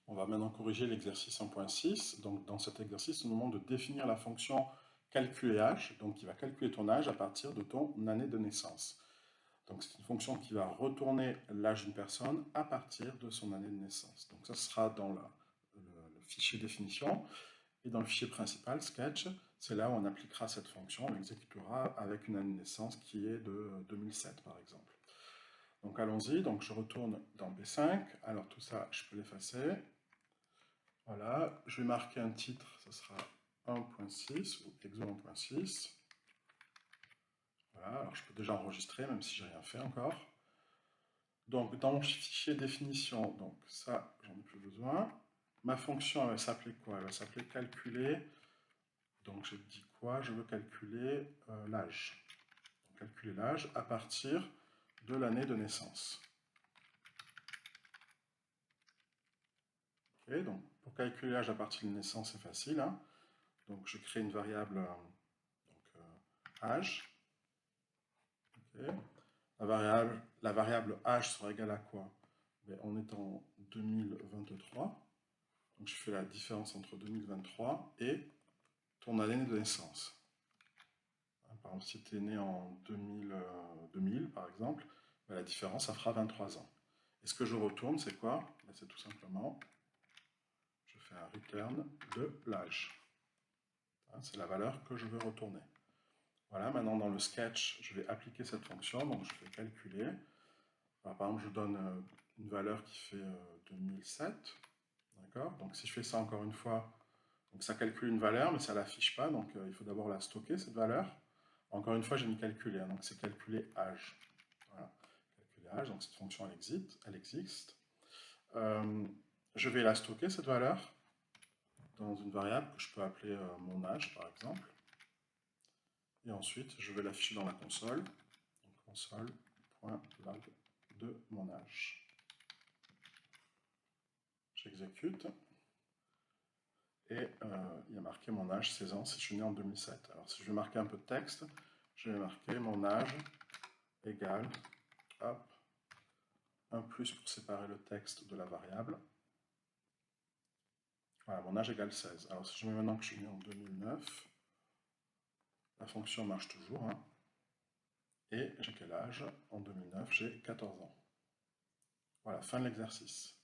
On va maintenant corriger l'exercice 1.6. Donc, dans cet exercice, on nous demande de définir la fonction calculer âge, donc qui va calculer ton âge à partir de ton année de naissance. Donc, c'est une fonction qui va retourner l'âge d'une personne à partir de son année de naissance. Donc, ça sera dans le fichier définition. Et dans le fichier principal, sketch, c'est là où on appliquera cette fonction, on l'exécutera avec une année de naissance qui est de 2007, par exemple. Donc, allons-y. Donc, je retourne dans B5. Alors, tout ça, je peux l'effacer. Voilà, je vais marquer un titre, ce sera 1.6 ou exo 1.6. Voilà, alors je peux déjà enregistrer, même si j'ai rien fait encore. Donc, dans mon fichier définition, donc ça, j'en ai plus besoin. Ma fonction, elle va s'appeler quoi? Elle va s'appeler calculer. Donc, je dis quoi? Je veux calculer l'âge. Calculer l'âge à partir de l'année de naissance. Ok, donc pour calculer l'âge à partir de naissance, c'est facile, hein. Donc, je crée une variable âge. Okay. La variable âge sera égale à quoi? Ben, on est en 2023. Donc je fais la différence entre 2023 et ton année de naissance. Par exemple, si tu es né en 2000, par exemple, ben, la différence, ça fera 23 ans. Et ce que je retourne, c'est quoi? Ben, c'est tout simplement, je fais un return de l'âge. C'est la valeur que je veux retourner. Voilà, maintenant dans le sketch, je vais appliquer cette fonction, donc je vais calculer. Alors, par exemple, je donne une valeur qui fait 2007. D'accord? Donc si je fais ça encore une fois, donc ça calcule une valeur, mais ça ne l'affiche pas, donc il faut d'abord la stocker, cette valeur. Encore une fois, j'ai mis calculer, hein, donc c'est calculer âge. Voilà, calculer âge, donc cette fonction, elle existe. Je vais la stocker, cette valeur, dans une variable que je peux appeler mon âge, par exemple. Et ensuite, je vais l'afficher dans la console. Donc console.log de mon âge. J'exécute. Et il y a marqué mon âge, 16 ans, si je suis né en 2007. Alors si je veux marquer un peu de texte, je vais marquer mon âge égale, hop, un plus pour séparer le texte de la variable. Voilà, mon âge égale 16. Alors si je mets maintenant que je suis né en 2009, la fonction marche toujours, hein. Et j'ai quel âge? En 2009, j'ai 14 ans. Voilà, fin de l'exercice.